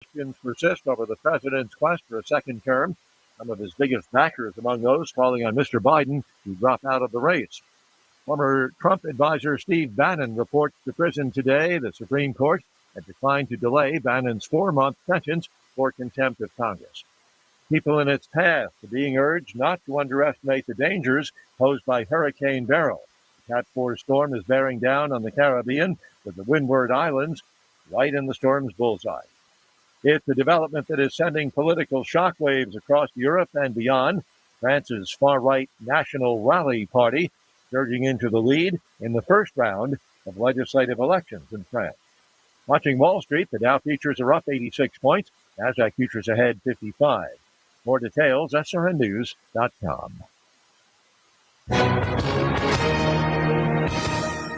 Questions persist over the president's quest for a second term. Some of his biggest backers among those calling on Mr. Biden to drop out of the race. Former Trump advisor Steve Bannon reports to prison today. The Supreme Court had declined to delay Bannon's 4-month sentence for contempt of Congress. People in its path are being urged not to underestimate the dangers posed by Hurricane Beryl. The Cat 4 storm is bearing down on the Caribbean, with the Windward Islands right in the storm's bullseye. It's a development that is sending political shockwaves across Europe and beyond. France's far-right National Rally Party surging into the lead in the first round of legislative elections in France. Watching Wall Street, the Dow futures are up 86 points. Nasdaq futures ahead 55. More details, srnnews.com.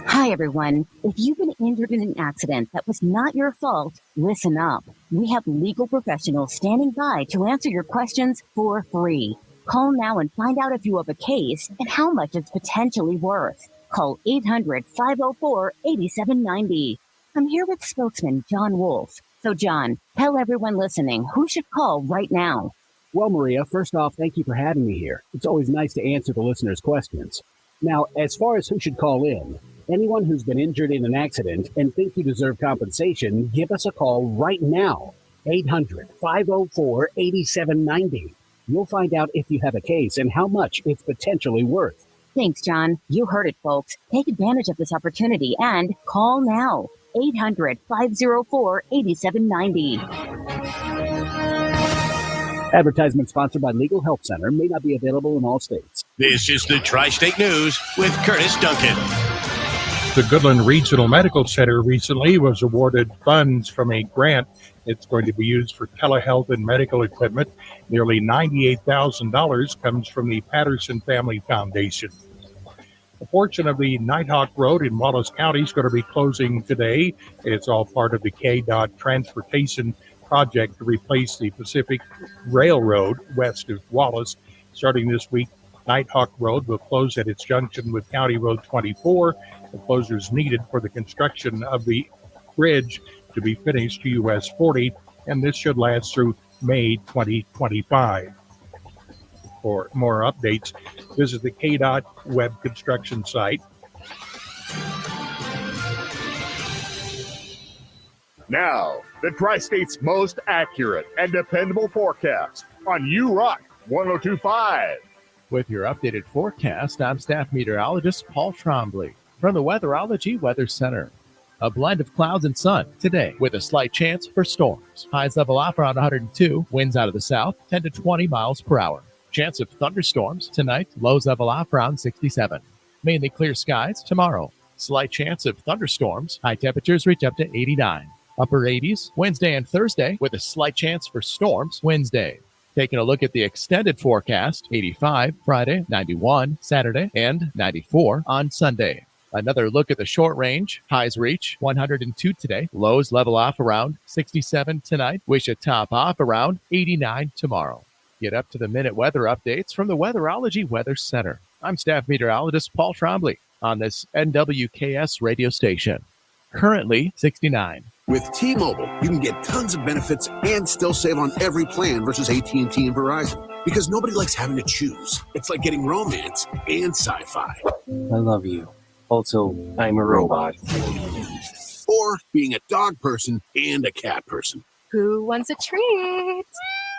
Hi, everyone. If you've been injured in an accident that was not your fault, listen up. We have legal professionals standing by to answer your questions for free. Call now and find out if you have a case and how much it's potentially worth. Call 800-504-8790. I'm here with spokesman John Wolf. So, John, tell everyone listening who should call right now. Well, Maria, first off, thank you for having me here. It's always nice to answer the listeners' questions. Now, as far as who should call in, anyone who's been injured in an accident and think you deserve compensation, give us a call right now. 800-504-8790. You'll find out if you have a case and how much it's potentially worth. Thanks, John. You heard it, folks. Take advantage of this opportunity and call now. 800-504-8790. Advertisement sponsored by Legal Help Center, may not be available in all states. This is the Tri-State News with Curtis Duncan. The Goodland Regional Medical Center recently was awarded funds from a grant. It's going to be used for telehealth and medical equipment. Nearly $98,000 comes from the Patterson Family Foundation. A portion of the Nighthawk Road in Wallace County is going to be closing today. It's all part of the KDOT transportation project to replace the Pacific Railroad west of Wallace. Starting this week, Nighthawk Road will close at its junction with County Road 24. The closure is needed for the construction of the bridge to be finished to US 40, and this should last through May 2025. For more updates, visit the KDOT web construction site. Now, the Tri-State's most accurate and dependable forecast on U-Rock 102.5. With your updated forecast, I'm staff meteorologist Paul Trombley from the Weatherology Weather Center. A blend of clouds and sun today with a slight chance for storms. Highs level off around 102, winds out of the south 10 to 20 miles per hour. Chance of thunderstorms tonight, lows level off around 67. Mainly clear skies tomorrow. Slight chance of thunderstorms, high temperatures reach up to 89. Upper 80s Wednesday and Thursday with a slight chance for storms Wednesday. Taking a look at the extended forecast, 85 Friday, 91 Saturday, and 94 on Sunday. Another look at the short range. Highs reach 102 today. Lows level off around 67 tonight. We should top off around 89 tomorrow. Get up to the minute weather updates from the Weatherology Weather Center. I'm staff meteorologist Paul Trombley on this NWKS radio station. Currently 69. With T-Mobile, you can get tons of benefits and still save on every plan versus AT&T and Verizon. Because nobody likes having to choose. It's like getting romance and sci-fi. I love you. Also, I'm a robot. Or being a dog person and a cat person. Who wants a treat?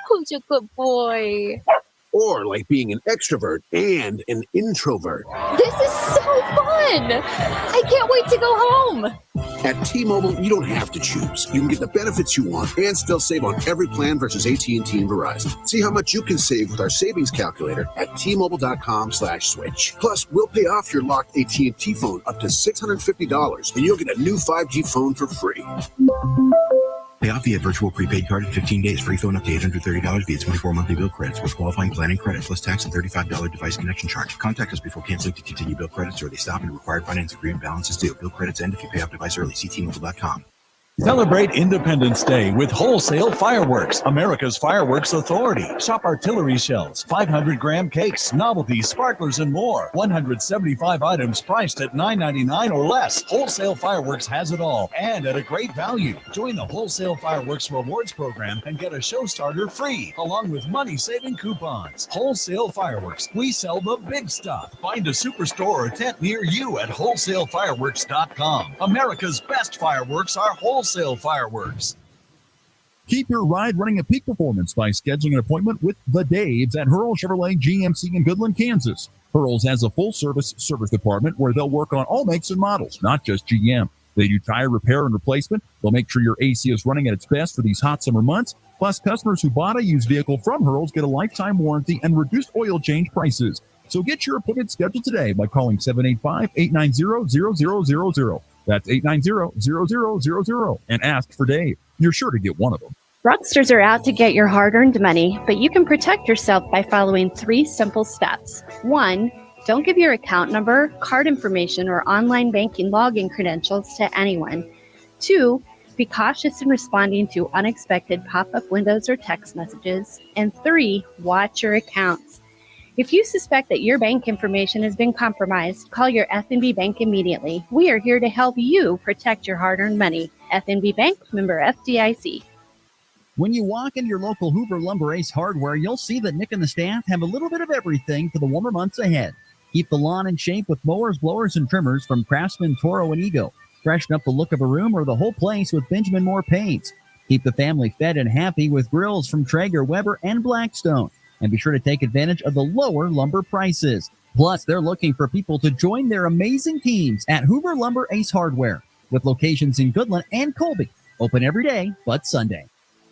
Who's a good boy? Or like being an extrovert and an introvert. This is so fun! I can't wait to go home! At T-Mobile, you don't have to choose. You can get the benefits you want and still save on every plan versus AT&T and Verizon. See how much you can save with our savings calculator at T-Mobile.com/switch. Plus, we'll pay off your locked AT&T phone up to $650, and you'll get a new 5G phone for free. Pay off via virtual prepaid card in 15 days. Free phone up to $830 via 24 monthly bill credits with qualifying planning credit plus tax and $35 device connection charge. Contact us before canceling to continue bill credits or they stop and required finance agreement balance is due. Bill credits end if you pay off device early. See T-Mobile.com. Celebrate Independence Day with wholesale fireworks, America's fireworks authority. Shop artillery shells, 500-gram cakes, novelties, sparklers, and more. 175 items priced at $9.99 or less. Wholesale Fireworks has it all and at a great value. Join the Wholesale Fireworks Rewards Program and get a show starter free, along with money-saving coupons. Wholesale Fireworks, we sell the big stuff. Find a superstore or tent near you at wholesalefireworks.com. America's best fireworks are wholesale fireworks. Keep your ride running at peak performance by scheduling an appointment with the Daves at Hurl Chevrolet GMC in Goodland, Kansas. Hurl's has a full-service service department where they'll work on all makes and models, not just GM. They do tire repair and replacement. They'll make sure your AC is running at its best for these hot summer months. Plus, customers who bought a used vehicle from Hurl's get a lifetime warranty and reduced oil change prices. So get your appointment scheduled today by calling 785-890-0000. That's 890-0000 and ask for Dave. You're sure to get one of them. Fraudsters are out to get your hard-earned money, but you can protect yourself by following 3 simple steps. 1, don't give your account number, card information, or online banking login credentials to anyone. 2, be cautious in responding to unexpected pop-up windows or text messages. And 3, watch your accounts. If you suspect that your bank information has been compromised, call your FNB Bank immediately. We are here to help you protect your hard-earned money. FNB Bank, member FDIC. When you walk into your local Hoover Lumber Ace Hardware, you'll see that Nick and the staff have a little bit of everything for the warmer months ahead. Keep the lawn in shape with mowers, blowers, and trimmers from Craftsman, Toro, and Ego. Freshen up the look of a room or the whole place with Benjamin Moore paints. Keep the family fed and happy with grills from Traeger, Weber, and Blackstone. And be sure to take advantage of the lower lumber prices. Plus, they're looking for people to join their amazing teams at Hoover Lumber Ace Hardware, with locations in Goodland and Colby. Open every day but Sunday.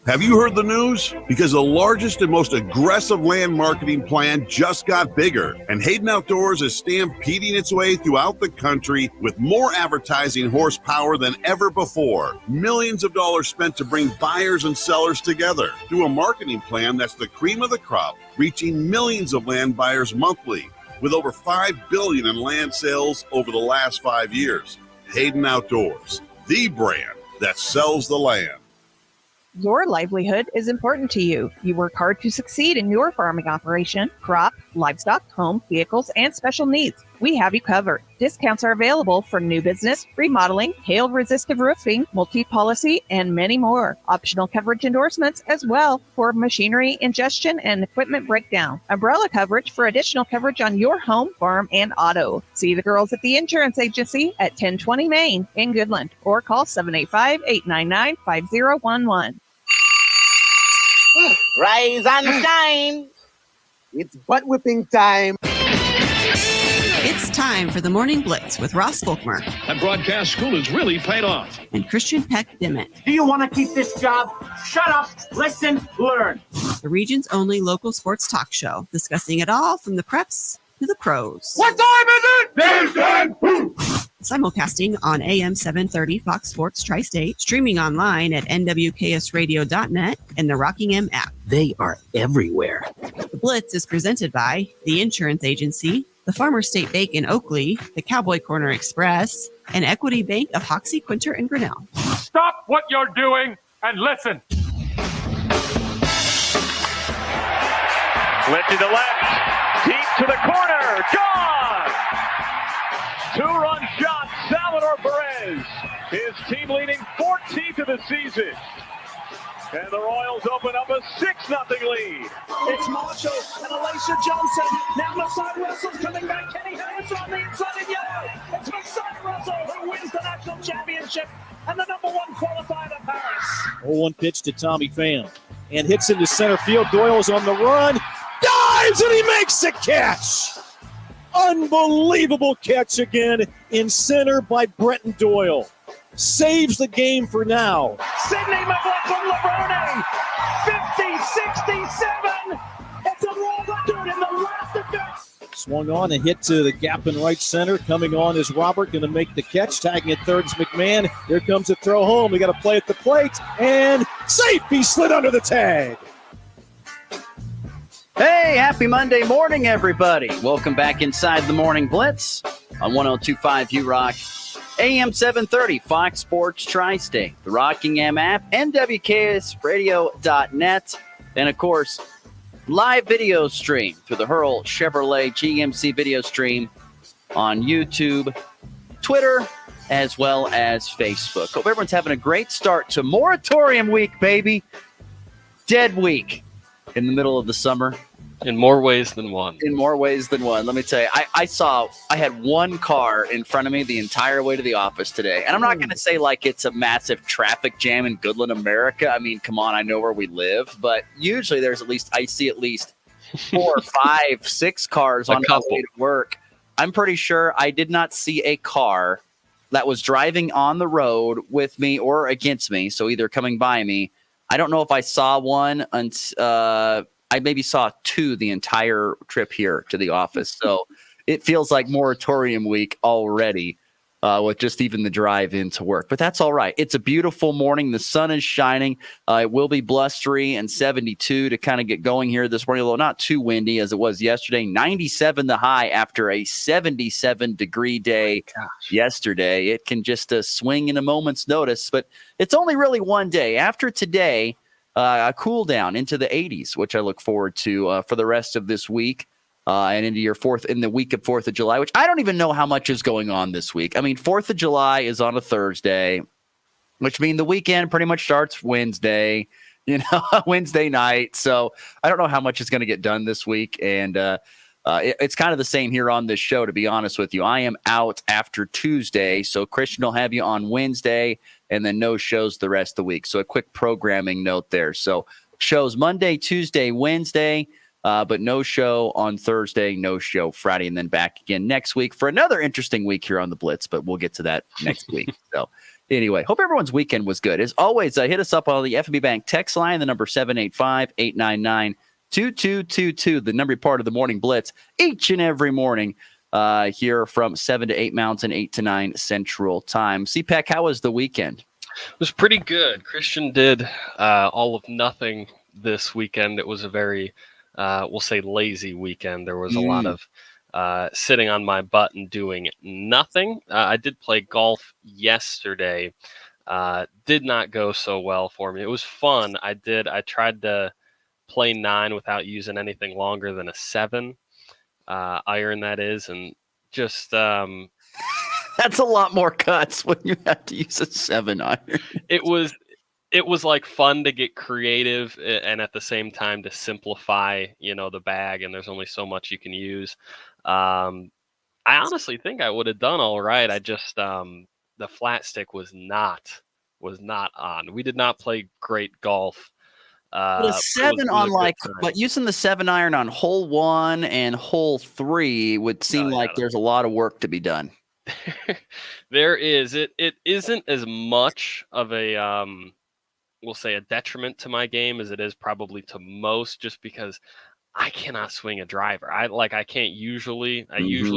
Have you heard the news? Because the largest and most aggressive land marketing plan just got bigger, and Hayden Outdoors is stampeding its way throughout the country with more advertising horsepower than ever before. Millions of dollars spent to bring buyers and sellers together through a marketing plan that's the cream of the crop, reaching millions of land buyers monthly, with over $5 billion in land sales over the last 5 years. Hayden Outdoors, the brand that sells the land. Your livelihood is important to you. You work hard to succeed in your farming operation, crop, livestock, home, vehicles, and special needs. We have you covered. Discounts are available for new business, remodeling, hail-resistant roofing, multi-policy, and many more. Optional coverage endorsements as well for machinery ingestion and equipment breakdown. Umbrella coverage for additional coverage on your home, farm, and auto. See the girls at the insurance agency at 1020 Main in Goodland or call 785-899-5011. Rise and shine. It's butt whipping time. It's time for the Morning Blitz with Ross Volkmer. That broadcast school has really paid off. And Christian Peck-Dimit. Do you want to keep this job? Shut up, listen, learn. The region's only local sports talk show, discussing it all from the preps to the pros. What time is it? Listen. Simulcasting on AM 730 Fox Sports Tri-State, streaming online at nwksradio.net and the Rocking M app. They are everywhere. The Blitz is presented by the Insurance Agency, the Farmer State Bank in Oakley, the Cowboy Corner Express, and Equity Bank of Hoxie, Quinter, and Grinnell. Stop what you're doing and listen. Split to the left, deep to the corner, gone! 2-run shot, Salvador Perez. His team leading 14th of the season. And the Royals open up a 6-0 lead. It's Marshall and Alicia Johnson. Now Messiah Russell's coming back. Kenny Harris on the inside in yellow. It's Messiah Russell who wins the national championship and the #1 qualifier of Paris. 0-1 pitch to Tommy Pham and hits into center field. Doyle's on the run. Dives and he makes the catch. Unbelievable catch again in center by Brenton Doyle. Saves the game for now. Sidney McLaughlin-Lebrone, 50-67. It's a roll record in the last at bat. Swung on and hit to the gap in right center. Coming on is Robert, going to make the catch. Tagging at third is McMahon. Here comes a throw home. We got to play at the plate. And safe. He slid under the tag. Hey, happy Monday morning, everybody. Welcome back inside the Morning Blitz on 102.5 URock AM 730, Fox Sports Tri-State, the Rockingham app, NWKSradio.net, and, of course, live video stream through the Hurl Chevrolet GMC video stream on YouTube, Twitter, as well as Facebook. Hope everyone's having a great start to Moratorium Week, baby. Dead week in the middle of the summer. In more ways than one. In more ways than one. Let me tell you, I had one car in front of me the entire way to the office today. And I'm not going to say like it's a massive traffic jam in Goodland, America. I mean, come on, I know where we live. But usually I see at least 4, 5, 6 cars on my way to work. I'm pretty sure I did not see a car that was driving on the road with me or against me. So either coming by me. I don't know if I saw one I maybe saw 2 the entire trip here to the office. So it feels like Moratorium Week already with just even the drive into work. But that's all right. It's a beautiful morning. The sun is shining. It will be blustery and 72 to kind of get going here this morning, although not too windy as it was yesterday. 97 the high after a 77-degree day yesterday. It can just swing in a moment's notice, but it's only really one day. After today, a cool down into the 80s, which I look forward to for the rest of this week and into in the week of 4th of July, which I don't even know how much is going on this week. I mean, 4th of July is on a Thursday, which means the weekend pretty much starts Wednesday, Wednesday night. So I don't know how much is going to get done this week. And it's kind of the same here on this show, to be honest with you. I am out after Tuesday, so Christian will have you on Wednesday, and then no shows the rest of the week. So a quick programming note there. So shows Monday, Tuesday, Wednesday, but no show on Thursday, no show Friday, and then back again next week for another interesting week here on the Blitz, but we'll get to that next week. So anyway, hope everyone's weekend was good. As always, hit us up on the FNB Bank text line, the number 785-899-2222, the number part of the Morning Blitz each and every morning here from 7 to 8 Mountain, 8 to 9 Central Time. CPAC, how was the weekend? It was pretty good. Christian did all of nothing this weekend. It was a very, we'll say, lazy weekend. There was a lot of sitting on my butt and doing nothing. I did play golf yesterday. Did not go so well for me. It was fun. I tried to play 9 without using anything longer than a 7 iron, that is, and just that's a lot more cuts when you have to use a 7 iron. It was like fun to get creative and at the same time to simplify, the bag, and there's only so much you can use. I honestly think I would have done all right. I just the flat stick was not on. We did not play great golf. But a 7 but using the 7 iron on hole 1 and hole 3 would seem like there's a lot of work to be done. There is. It isn't as much of a we'll say a detriment to my game as it is probably to most, just because I cannot swing a driver. I usually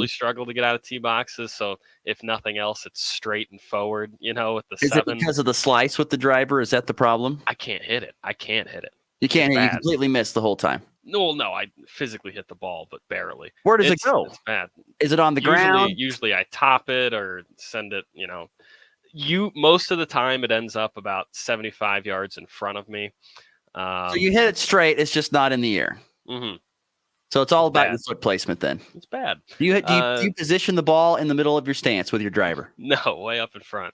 struggle to get out of tee boxes. So if nothing else, it's straight and forward, with the 7. Is it because of the slice with the driver? Is that the problem? I can't hit it. You can't hit it. You completely miss the whole time. No, I physically hit the ball, but barely. Where does it go? It's bad. Is it on the ground? Usually I top it or send it, most of the time it ends up about 75 yards in front of me. So you hit it straight. It's just not in the air. Mm-hmm. So it's all about your foot placement then. It's bad. Do you position the ball in the middle of your stance with your driver? No, way up in front.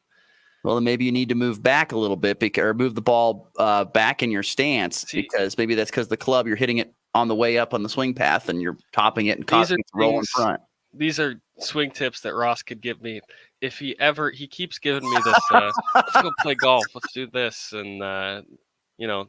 Well, then maybe you need to move back a little bit or move the ball back in your stance, because maybe that's because the club, you're hitting it on the way up on the swing path and you're topping it and causing it to roll in front. These are swing tips that Ross could give me if he keeps giving me this. Let's go play golf. Let's do this. And,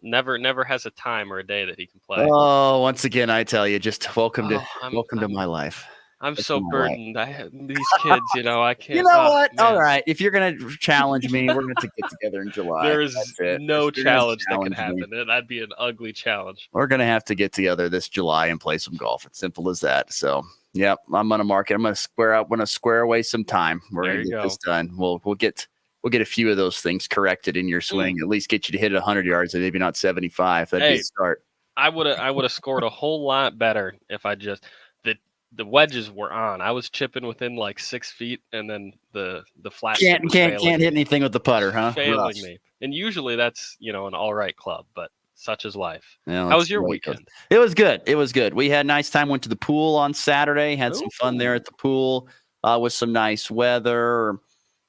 never has a time or a day that he can play. Oh, once again, I tell you, just welcome to my life. I'm so burdened. I have these kids, I can't. You know what? Man. All right. If you're going to challenge me, we're going to get together in July. There is no challenge that can happen. That'd be an ugly challenge. We're going to have to get together this July and play some golf. It's simple as that. So, yep, I'm going to mark it. I'm going to square away some time. We're going to get this done. We'll get a few of those things corrected in your swing. At least get you to hit it 100 yards and maybe not 75. That'd be a start. I would have scored a whole lot better if I just the wedges were on. I was chipping within like 6 feet, and then the flat Can't hit anything with the putter, huh? Failing Rough. me. And usually that's an all right club, but such is life. Yeah, How was your weekend? It was good. It was good. We had a nice time. Went to the pool on Saturday. Had some fun there at the pool with some nice weather.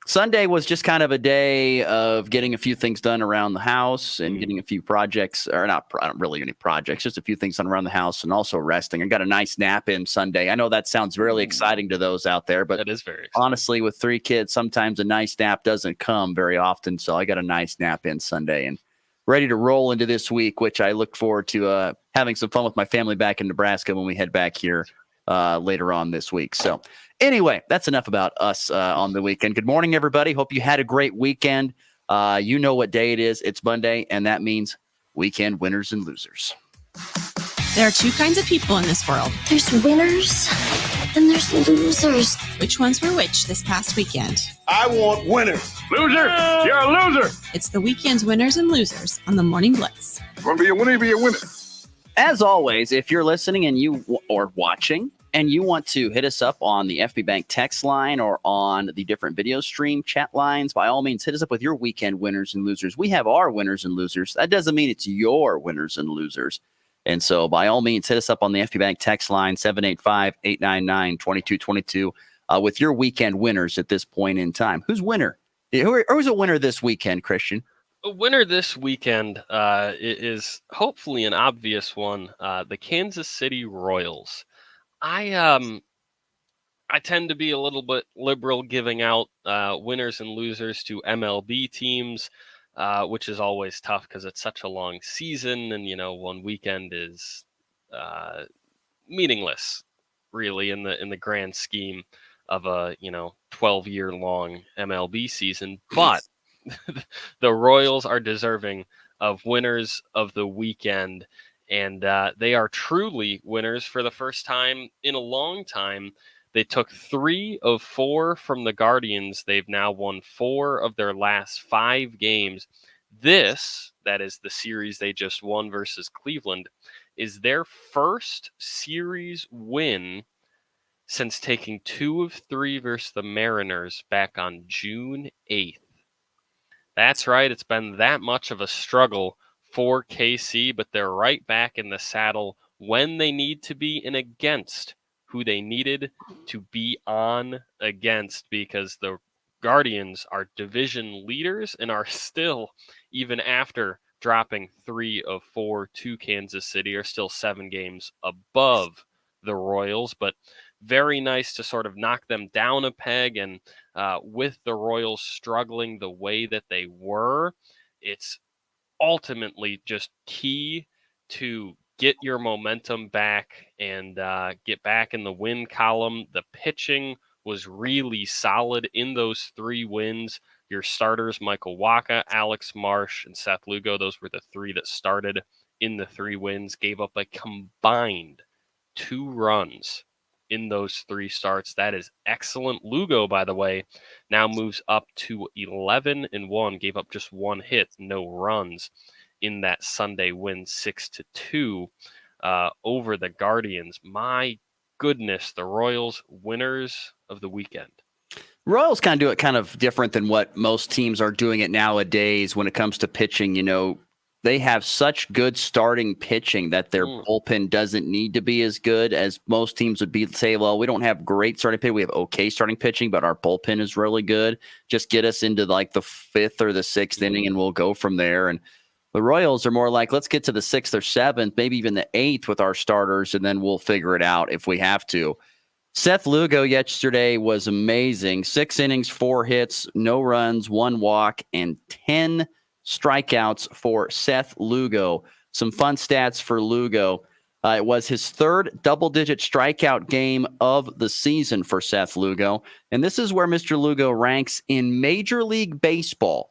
Sunday was just kind of a day of getting a few things done around the house and getting a few projects, or not really any projects, just a few things done around the house and also resting. I got a nice nap in Sunday. I know that sounds really exciting to those out there, but that is very exciting. Honestly, with 3 kids, sometimes a nice nap doesn't come very often. So I got a nice nap in Sunday and ready to roll into this week, which I look forward to having some fun with my family back in Nebraska when we head back here later on this week. So anyway, that's enough about us on the weekend. Good morning, everybody. Hope you had a great weekend. You know what day it is. It's Monday, and that means weekend winners and losers. There are 2 kinds of people in this world. There's winners and there's losers. Which ones were which this past weekend? I want winners. Loser! You're a loser! It's the weekend's winners and losers on the Morning Blitz. You want to be a winner, be a winner. As always, if you're listening and you or watching and you want to hit us up on the FB Bank text line or on the different video stream chat lines, by all means, hit us up with your weekend winners and losers. We have our winners and losers. That doesn't mean it's your winners and losers. And so by all means, hit us up on the FB Bank text line, 785-899-2222, with your weekend winners at this point in time. Who's winner? Who's a winner this weekend, Christian? A winner this weekend is hopefully an obvious one, the Kansas City Royals. I tend to be a little bit liberal giving out winners and losers to MLB teams, which is always tough because it's such a long season, and one weekend is meaningless, really, in the grand scheme of a 12-year long MLB season. But the Royals are deserving of winners of the weekend, and they are truly winners for the first time in a long time. They took 3 of 4 from the Guardians. They've now won 4 of their last 5 games. That is the series they just won versus Cleveland, is their first series win since taking 2 of 3 versus the Mariners back on June 8th. That's right. It's been that much of a struggle for KC, but they're right back in the saddle when they need to be and against who they needed to be on against, because the Guardians are division leaders and are still, even after dropping 3 of 4 to Kansas City, are still 7 games above the Royals. But very nice to sort of knock them down a peg. And with the Royals struggling the way that they were, it's ultimately just key to get your momentum back and get back in the win column. The pitching was really solid in those 3 wins. Your starters, Michael Wacha, Alex Marsh, and Seth Lugo, those were the 3 that started in the 3 wins, gave up a combined 2 runs in those 3 starts. That is excellent. Lugo, by the way, now moves up to 11-1, gave up just 1 hit, no runs in that Sunday win, 6-2 over the Guardians. My goodness, the Royals winners of the weekend. Royals kind of do it kind of different than what most teams are doing it nowadays when it comes to pitching. They have such good starting pitching that their bullpen doesn't need to be as good as most teams would say, well, we don't have great starting pitching. We have okay starting pitching, but our bullpen is really good. Just get us into like the 5th or the 6th inning and we'll go from there. And the Royals are more like, let's get to the 6th or 7th, maybe even the 8th with our starters, and then we'll figure it out if we have to. Seth Lugo yesterday was amazing. 6 innings, 4 hits, no runs, 1 walk, and 10 strikeouts for Seth Lugo. Some fun stats for Lugo. It was his 3rd double-digit strikeout game of the season for Seth Lugo. And this is where Mr. Lugo ranks in Major League Baseball.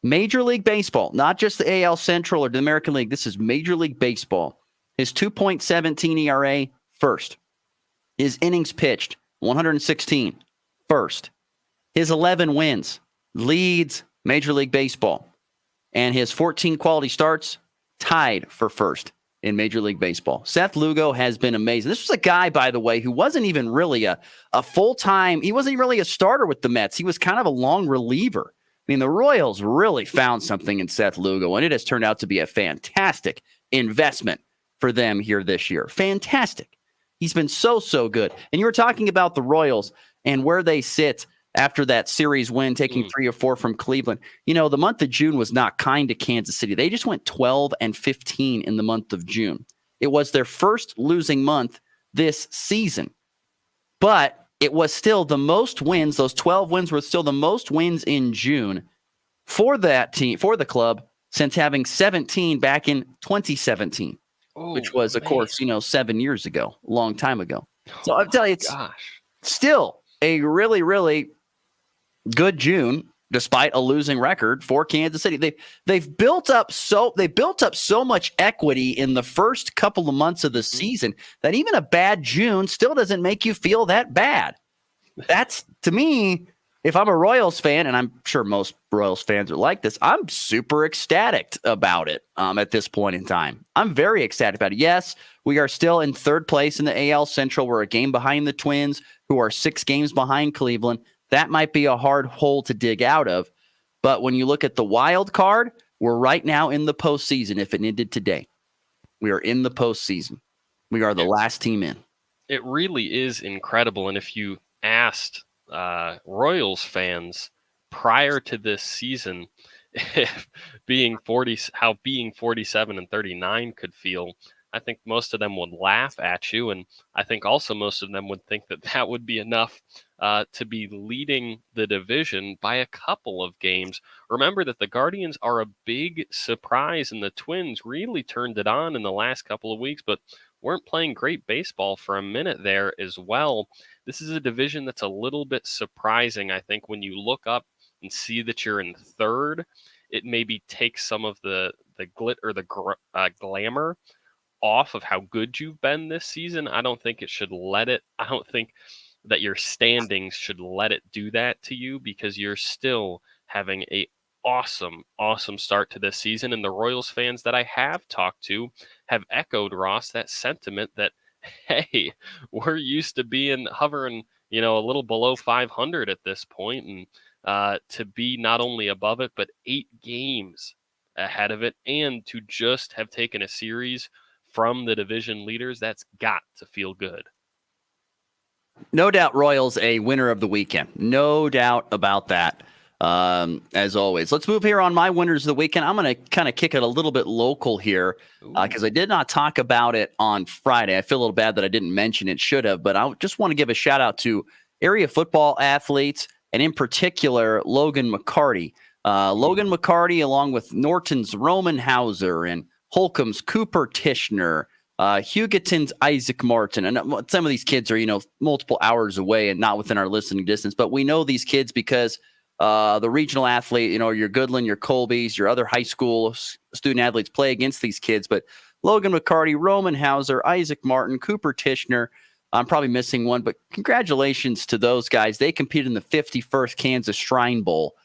Major League Baseball, not just the AL Central or the American League. This is Major League Baseball. His 2.17 ERA, first. His innings pitched, 116, first. His 11 wins, leads Major League Baseball. And his 14 quality starts, tied for first in Major League Baseball. Seth Lugo has been amazing. This was a guy, by the way, who wasn't even really a full-time, he wasn't really a starter with the Mets. He was kind of a long reliever. I mean, the Royals really found something in Seth Lugo, and it has turned out to be a fantastic investment for them here this year. Fantastic. He's been so good. And you were talking about the Royals and where they sit after that series win, taking 3 or 4 from Cleveland. You know, the month of June was not kind to Kansas City. They just went 12-15 in the month of June. It was their first losing month this season. But it was still the most wins. Those 12 wins were still the most wins in June for that team, for the club, since having 17 back in 2017, which was, of course, 7 years ago, a long time ago. So I'll tell you, it's still a really, really good June, despite a losing record for Kansas City. They've built up so much equity in the first couple of months of the season that even a bad June still doesn't make you feel that bad. That's, to me, if I'm a Royals fan, and I'm sure most Royals fans are like this, I'm super ecstatic about it at this point in time. I'm very ecstatic about it. Yes, we are still in third place in the AL Central. We're a game behind the Twins, who are 6 games behind Cleveland. That might be a hard hole to dig out of. But when you look at the wild card, we're right now in the postseason. If it ended today, we are in the postseason. We are the last team in. It really is incredible. And if you asked Royals fans prior to this season if how being 47-39 could feel, I think most of them would laugh at you, and I think also most of them would think that would be enough to be leading the division by a couple of games. Remember that the Guardians are a big surprise, and the Twins really turned it on in the last couple of weeks, but weren't playing great baseball for a minute there as well. This is a division that's a little bit surprising, I think, when you look up and see that you're in third. It maybe takes some of the glit or the glamour off of how good you've been this season. I don't think that your standings should let it do that to you, because you're still having a awesome start to this season. And the Royals fans that I have talked to have echoed, Ross, that sentiment that, hey, we're used to being hovering, a little below 500 at this point, and to be not only above it, but 8 games ahead of it, and to just have taken a series from the division leaders, that's got to feel good. No doubt Royals a winner of the weekend. No doubt about that, as always. Let's move here on my winners of the weekend. I'm going to kind of kick it a little bit local here because I did not talk about it on Friday. I feel a little bad that I didn't mention it, should have, but I just want to give a shout out to area football athletes, and in particular, Logan McCarty. Logan McCarty, along with Norton's Roman Hauser and Holcomb's Cooper Tishner, Hugoton's Isaac Martin. And some of these kids are, multiple hours away and not within our listening distance. But we know these kids because the regional athlete, your Goodland, your Colby's, your other high school student athletes play against these kids. But Logan McCarty, Roman Hauser, Isaac Martin, Cooper Tishner. I'm probably missing one, but congratulations to those guys. They competed in the 51st Kansas Shrine Bowl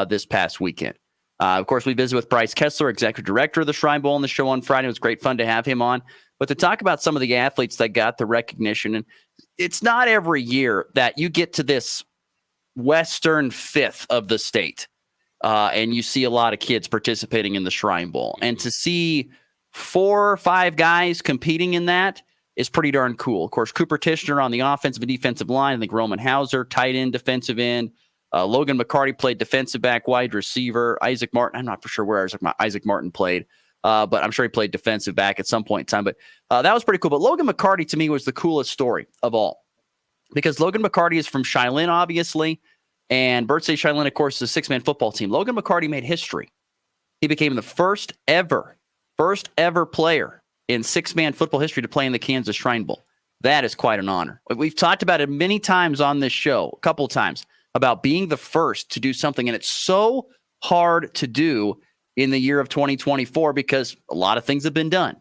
this past weekend. Of course, we visited with Bryce Kessler, executive director of the Shrine Bowl, on the show on Friday. It was great fun to have him on. But to talk about some of the athletes that got the recognition, and it's not every year that you get to this western fifth of the state, and you see a lot of kids participating in the Shrine Bowl. And to see 4 or 5 guys competing in that is pretty darn cool. Of course, Cooper Tishner on the offensive and defensive line. I think Roman Hauser, tight end, defensive end. Logan McCarty played defensive back, wide receiver. Isaac Martin, I'm not for sure where Isaac Martin played, but I'm sure he played defensive back at some point in time. But that was pretty cool. But Logan McCarty, to me, was the coolest story of all, because Logan McCarty is from Cheylin, obviously, and Birdsey Cheylin, of course, is a 6-man football team. Logan McCarty made history. He became the first ever player in 6-man football history to play in the Kansas Shrine Bowl. That is quite an honor. We've talked about it many times on this show, a couple of times, about being the first to do something. And it's so hard to do in the year of 2024 because a lot of things have been done.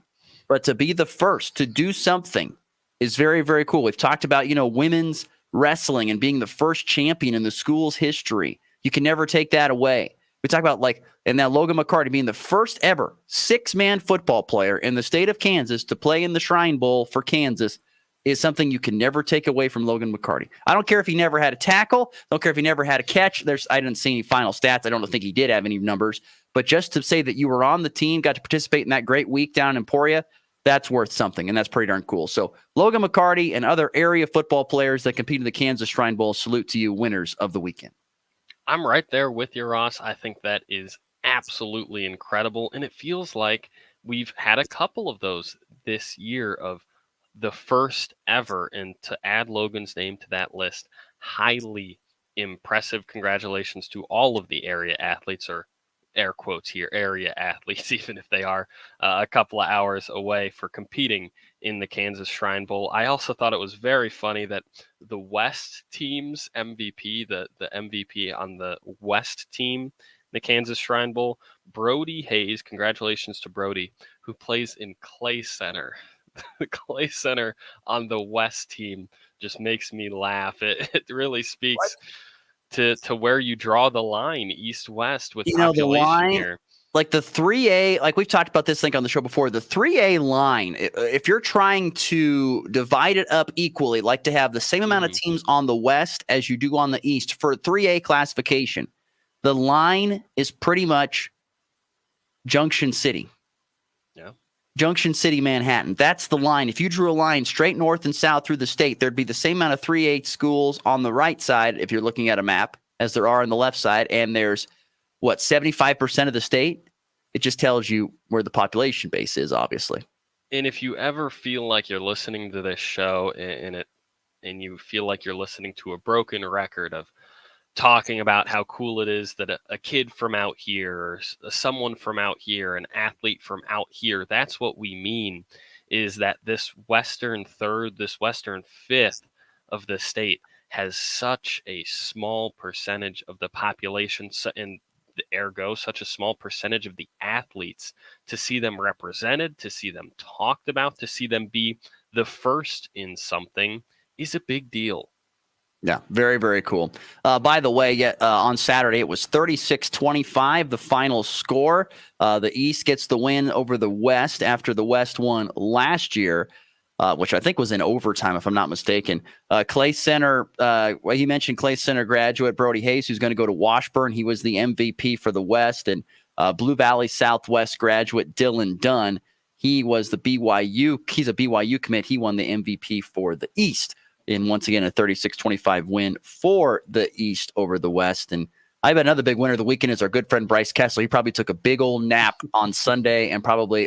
But to be the first to do something is very, very cool. We've talked about, women's wrestling and being the first champion in the school's history. You can never take that away. We talk about and now Logan McCarty being the first ever 6-man football player in the state of Kansas to play in the Shrine Bowl for Kansas is something you can never take away from Logan McCarty. I don't care if he never had a tackle. Don't care if he never had a catch. I didn't see any final stats. I don't think he did have any numbers. But just to say that you were on the team, got to participate in that great week down in Emporia, that's worth something, and that's pretty darn cool. So Logan McCarty and other area football players that compete in the Kansas Shrine Bowl, salute to you, winners of the weekend. I'm right there with you, Ross. I think that is absolutely incredible, and it feels like we've had a couple of those this year of the first ever, and to add Logan's name to that list, highly impressive. Congratulations to all of the area athletes, or air quotes here, area athletes, even if they are a couple of hours away, for competing in the Kansas Shrine Bowl. I also thought it was very funny that the West team's MVP, the MVP on the West team, the Kansas Shrine Bowl, Brody Hayes, congratulations to Brody, who plays in Clay Center. The Clay Center on the West team just makes me laugh. It really speaks to where you draw the line, east-west, with population the line, here. Like the 3A, like we've talked about this on the show before, the 3A line, if you're trying to divide it up equally, like to have the same amount of teams on the West as you do on the East for 3A classification, the line is pretty much Junction City. Yeah. Junction City, Manhattan. That's the line. If you drew a line straight north and south through the state, there'd be the same amount of 3A schools on the right side, if you're looking at a map, as there are on the left side. And there's, 75% of the state? It just tells you where the population base is, obviously. And if you ever feel like you're listening to this show and you feel like you're listening to a broken record of talking about how cool it is that a kid from out here, or someone from out here, an athlete from out here, that's what we mean, is that this Western third, this Western fifth of the state has such a small percentage of the population, and ergo such a small percentage of the athletes. To see them represented, to see them talked about, to see them be the first in something is a big deal. Yeah, very, very cool. By the way, on Saturday, it was 36-25, the final score. The East gets the win over the West after the West won last year, which I think was in overtime, if I'm not mistaken. Clay Center, he mentioned Clay Center graduate Brody Hayes, who's going to go to Washburn. He was the MVP for the West. And Blue Valley Southwest graduate Dylan Dunn, he was he's a BYU commit. He won the MVP for the East. In once again a 36-25 win for the East over the West. And I bet another big winner of the weekend is our good friend Bryce Kessler. He probably took a big old nap on Sunday and probably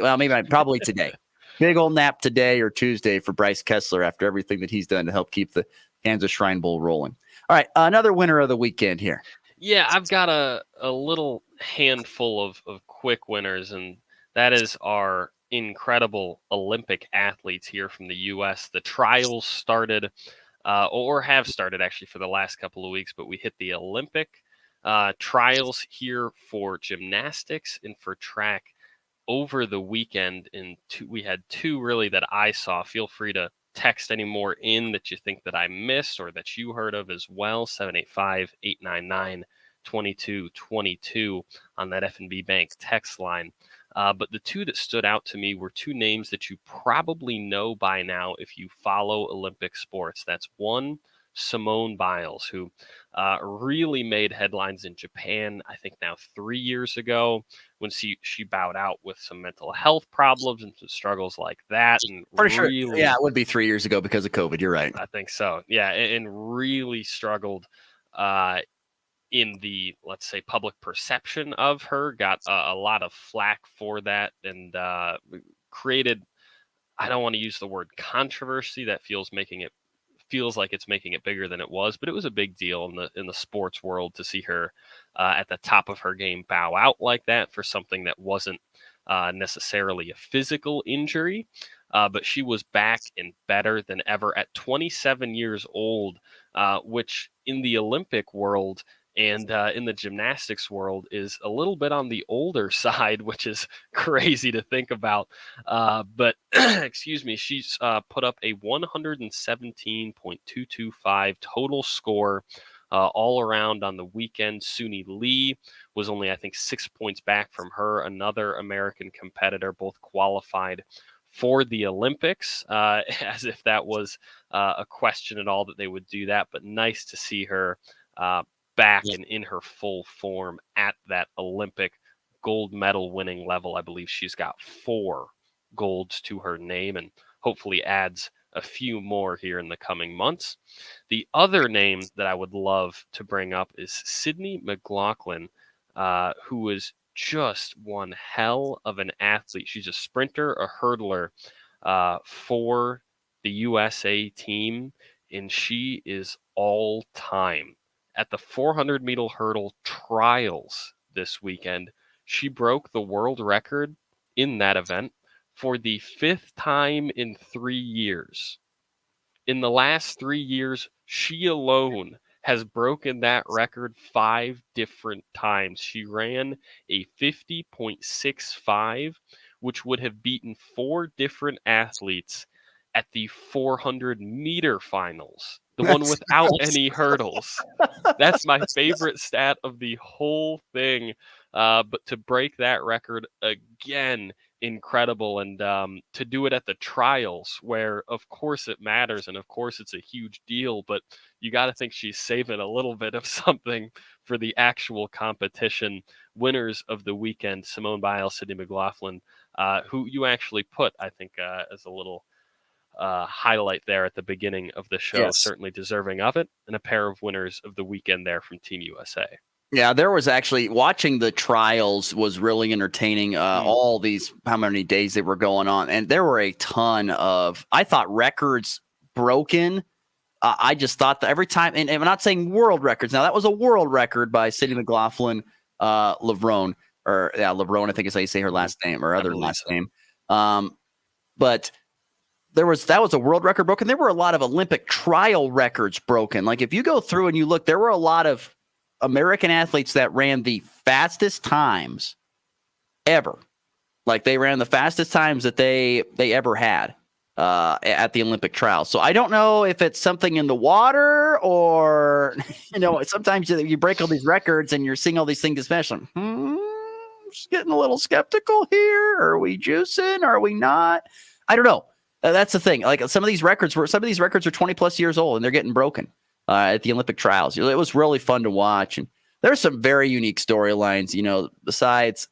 today. Big old nap today or Tuesday for Bryce Kessler after everything that he's done to help keep the Kansas Shrine Bowl rolling. All right, another winner of the weekend here. Yeah, I've got a little handful of quick winners, and that is our incredible Olympic athletes here from the U.S. The trials started, or have started actually for the last couple of weeks, but we hit the Olympic trials here for gymnastics and for track over the weekend. And we had two really that I saw. Feel free to text any more in that you think that I missed or that you heard of as well. 785-899-2222 on that F&B Bank text line. But the two that stood out to me were two names that you probably know by now if you follow Olympic sports. That's one, Simone Biles, who really made headlines in Japan, I think now 3 years ago, when she bowed out with some mental health problems and some struggles like that. And pretty sure, yeah, it would be 3 years ago because of COVID. You're right. I think so. Yeah, and really struggled in the, let's say, public perception of her, got a lot of flack for that, and created, I don't want to use the word controversy, that feels like it's making it bigger than it was, but it was a big deal in the sports world to see her at the top of her game bow out like that for something that wasn't necessarily a physical injury, but she was back and better than ever at 27 years old, which in the Olympic world and in the gymnastics world is a little bit on the older side, which is crazy to think about. But excuse me, she's put up a 117.225 total score all around on the weekend. Suni Lee was only, I think, 6 points back from her, another American competitor, both qualified for the Olympics, as if that was a question at all that they would do that. But nice to see her back and in her full form at that Olympic gold medal winning level. I believe she's got 4 golds to her name and hopefully adds a few more here in the coming months. The other name that I would love to bring up is Sydney McLaughlin, who is just one hell of an athlete. She's a sprinter, a hurdler for the USA team, and she is all time. At the 400-meter hurdle trials this weekend, she broke the world record in that event for the 5th time in 3 years. In the last 3 years, she alone has broken that record 5 different times. She ran a 50.65, which would have beaten 4 different athletes at the 400-meter finals, the one without any hurdles. That's my favorite stat of the whole thing. But to break that record again, incredible. And to do it at the trials, where of course it matters and of course it's a huge deal, but you got to think she's saving a little bit of something for the actual competition. Winners of the weekend, Simone Biles, Sydney McLaughlin, who you actually put, I think, as a little highlight there at the beginning of the show. Yes. Certainly deserving of it, and a pair of winners of the weekend there from Team USA. Yeah, there was actually watching the trials was really entertaining. All these, how many days they were going on, and there were a ton of, I thought, records broken. I just thought that every time, and I'm not saying world records. Now that was a world record by Sydney McLaughlin, Levrone, Levrone, I think is how you say her last name, or other last name. But that was a world record broken. There were a lot of Olympic trial records broken. Like if you go through and you look, there were a lot of American athletes that ran the fastest times ever. Like they ran the fastest times that they ever had at the Olympic trials. So I don't know if it's something in the water or, sometimes you break all these records and you're seeing all these things, especially, just getting a little skeptical here. Are we juicing? Are we not? I don't know. That's the thing. Like some of these records are 20 plus years old and they're getting broken at the Olympic trials. It was really fun to watch. And there's some very unique storylines, besides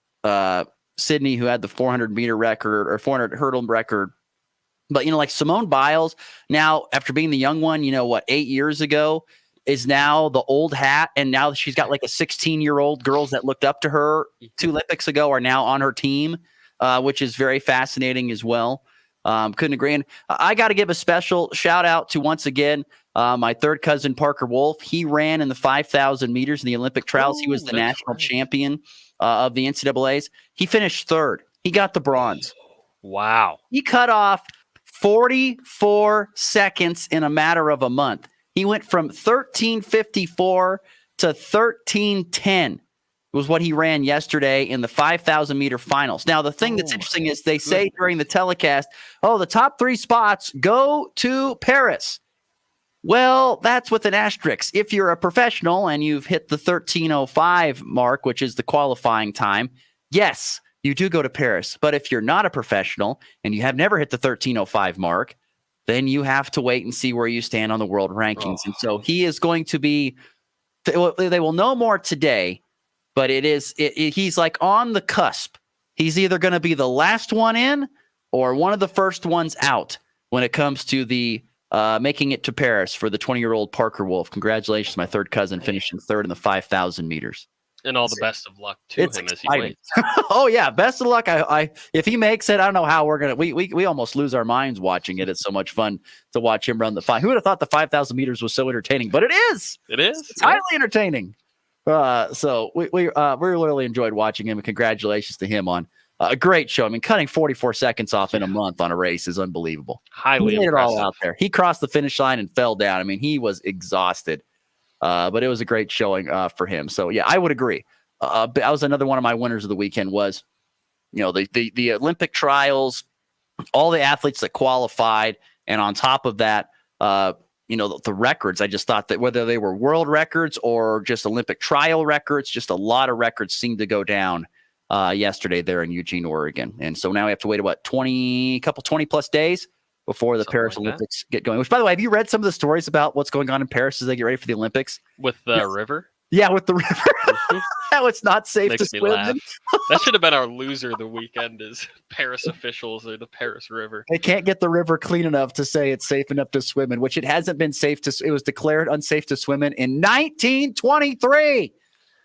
Sydney, who had the 400-meter record or 400 hurdle record. But, like Simone Biles now, after being the young one, 8 years ago, is now the old hat. And now she's got like a 16-year-old girls that looked up to her 2 Olympics ago are now on her team, which is very fascinating as well. Couldn't agree. And I got to give a special shout out to, once again, my third cousin, Parker Wolf. He ran in the 5,000 meters in the Olympic trials. He was the national champion of the NCAAs. He finished 3rd. He got the bronze. Wow. He cut off 44 seconds in a matter of a month. He went from 13:54 to 13:10. Was what he ran yesterday in the 5,000 meter finals. Now, the thing that's interesting is they say during the telecast, the top 3 spots go to Paris. Well, that's with an asterisk. If you're a professional and you've hit the 13:05 mark, which is the qualifying time, yes, you do go to Paris. But if you're not a professional and you have never hit the 13:05 mark, then you have to wait and see where you stand on the world rankings. And so he is going to be, they will know more today. But he's like on the cusp. He's either going to be the last one in or one of the first ones out when it comes to the making it to Paris for the 20-year-old Parker Wolf. Congratulations, my third cousin, finishing 3rd in the 5,000 meters. And all the best of luck to him as he waits. Oh yeah, best of luck. If he makes it, I don't know how we're gonna. We almost lose our minds watching it. It's so much fun to watch him run the 5. Who would have thought the 5,000 meters was so entertaining? But it is. It is. It's highly entertaining. So we really enjoyed watching him, and congratulations to him on a great show. I mean, cutting 44 seconds off in a month on a race is unbelievable. Highly impressive. He made it all out there. He crossed the finish line and fell down. I mean, he was exhausted, but it was a great showing for him. So yeah, I would agree. That was another one of my winners of the weekend. Was the Olympic trials, all the athletes that qualified, and on top of that, the records. I just thought that whether they were world records or just Olympic trial records, just a lot of records seemed to go down yesterday there in Eugene, Oregon. And so now we have to wait, 20 plus days before the Paris Olympics get going. Which, by the way, have you read some of the stories about what's going on in Paris as they get ready for the Olympics? With the river? Yeah, with the river. How it's not safe Makes to me swim laugh. in. That should have been our loser of the weekend is Paris officials or the Paris River. They can't get the river clean enough to say it's safe enough to swim in, which it hasn't been safe to. It was declared unsafe to swim in 1923.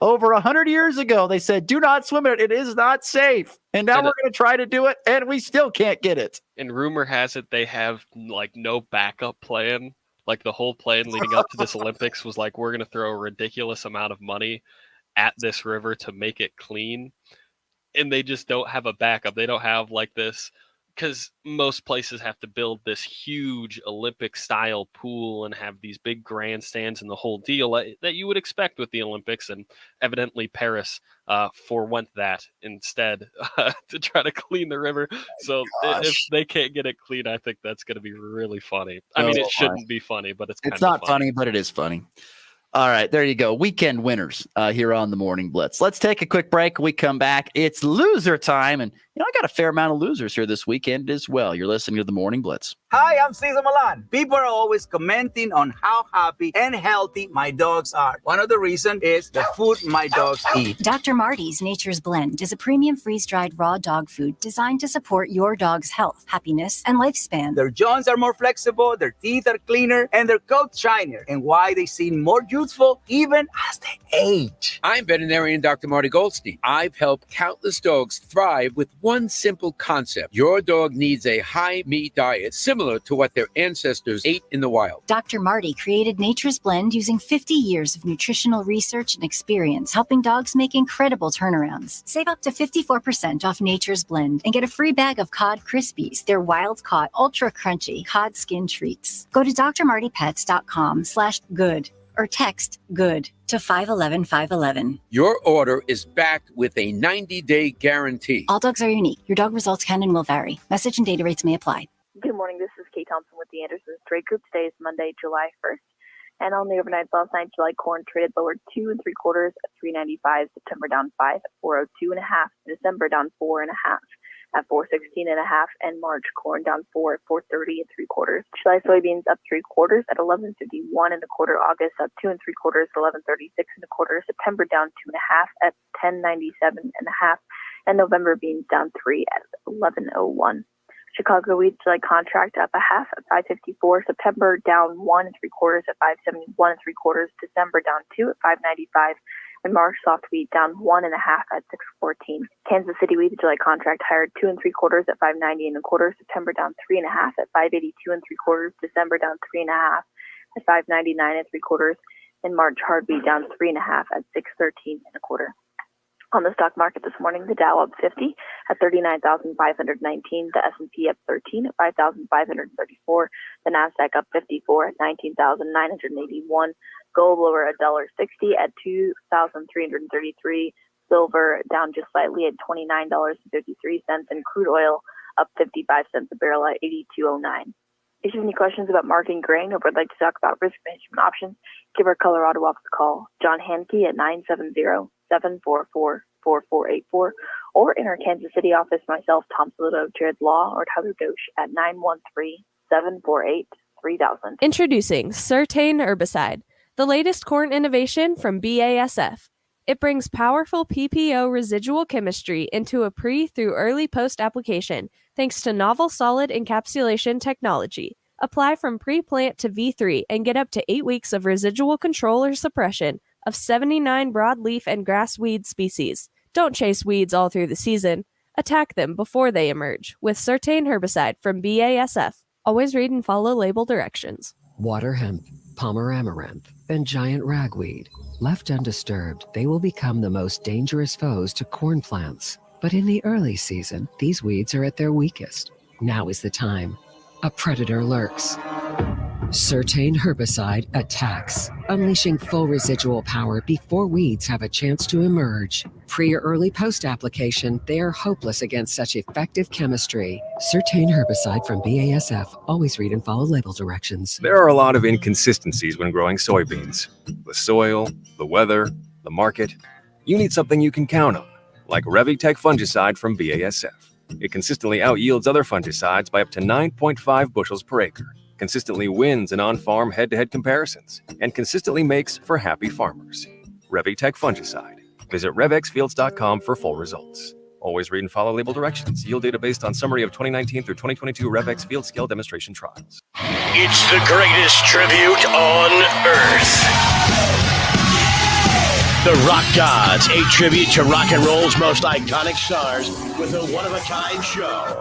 Over 100 years ago, they said, do not swim in it. It is not safe. And now we're going to try to do it, and we still can't get it. And rumor has it they have no backup plan. Like the whole plan leading up to this Olympics was like, we're going to throw a ridiculous amount of money at this river to make it clean. And they just don't have a backup. They don't have this, because most places have to build this huge Olympic style pool and have these big grandstands and the whole deal that you would expect with the Olympics. And evidently Paris forewent that instead to try to clean the river. So if they can't get it clean, I think that's going to be really funny. I mean, it shouldn't be funny, but it's not funny, but it is funny. All right, there you go. Weekend winners here on the Morning Blitz. Let's take a quick break. When we come back, it's loser time. And, I got a fair amount of losers here this weekend as well. You're listening to the Morning Blitz. Hi, I'm Cesar Milan. People are always commenting on how happy and healthy my dogs are. One of the reasons is the food my dogs eat. Dr. Marty's Nature's Blend is a premium freeze-dried raw dog food designed to support your dog's health, happiness, and lifespan. Their jaws are more flexible, their teeth are cleaner, and their coats shinier. And why they seem more youthful even as they age. I'm veterinarian Dr. Marty Goldstein. I've helped countless dogs thrive with one simple concept. Your dog needs a high-meat diet similar to what their ancestors ate in the wild. Dr. Marty created Nature's Blend using 50 years of nutritional research and experience, helping dogs make incredible turnarounds. Save up to 54% off Nature's Blend and get a free bag of Cod Krispies, their wild-caught, ultra-crunchy cod skin treats. Go to drmartypets.com/good or text GOOD to 511-511. Your order is backed with a 90-day guarantee. All dogs are unique. Your dog results can and will vary. Message and data rates may apply. Good morning. This is Kate Thompson with the Andersons Trade Group. Today is Monday, July 1st. And on the overnight last night, July corn traded lower 2 3/4 at $3.95. September down 5 at $4.02 1/2. December down 4 1/2 at $4.16 1/2. And March corn down 4 at $4.30 3/4. July soybeans up 3/4 at $11.51 1/4. August up 2 3/4 at $11.36 1/4. September down 2 1/2 at $10.97 1/2. And November beans down 3 at $11.01. Chicago wheat July contract up 1/2 at $5.54. September down 1 3/4 at $5.71 3/4. December down 2 at $5.95. And March soft wheat down 1 1/2 at $6.14. Kansas City wheat July contract higher 2 3/4 at $5.90 1/4. September down 3 1/2 at $5.82 3/4. December down 3 1/2 at $5.99 3/4. And March hard wheat down 3 1/2 at $6.13 1/4. On the stock market this morning, the Dow up 50 at 39,519. The S&P up 13 at 5,534. The Nasdaq up 54 at 19,981. Gold lower $1.60 at 2,333. Silver down just slightly at $29.53, and crude oil up 55 cents a barrel at $82.09. If you have any questions about marketing grain or would like to talk about risk management options, give our Colorado office a call. John Hanke at 970-744-4484, or in our Kansas City office, myself, Tom Saludo, Jared Law, or Tyler Dosh at 913-748-3000. Introducing Certain Herbicide, the latest corn innovation from BASF. It brings powerful PPO residual chemistry into a pre through early post application thanks to novel solid encapsulation technology. Apply from pre-plant to V3 and get up to 8 weeks of residual control or suppression of 79 broadleaf and grass weed species. Don't chase weeds all through the season. Attack them before they emerge with Certain Herbicide from BASF. Always read and follow label directions. Water hemp, Palmer amaranth, and giant ragweed. Left undisturbed, they will become the most dangerous foes to corn plants. But in the early season, these weeds are at their weakest. Now is the time. A predator lurks. Certain herbicide attacks, unleashing full residual power before weeds have a chance to emerge. Pre or early post application, they are hopeless against such effective chemistry. Certain herbicide from BASF. Always read and follow label directions. There are a lot of inconsistencies when growing soybeans. The soil, the weather, the market. You need something you can count on, like Revitech fungicide from BASF. It consistently outyields other fungicides by up to 9.5 bushels per acre, consistently wins in on-farm head-to-head comparisons, and consistently makes for happy farmers. Revitech fungicide. Visit revxfields.com for full results. Always read and follow label directions. Yield data based on summary of 2019 through 2022 Revex field scale demonstration trials. It's the greatest tribute on Earth. The Rock Gods, a tribute to rock and roll's most iconic stars with a one-of-a-kind show.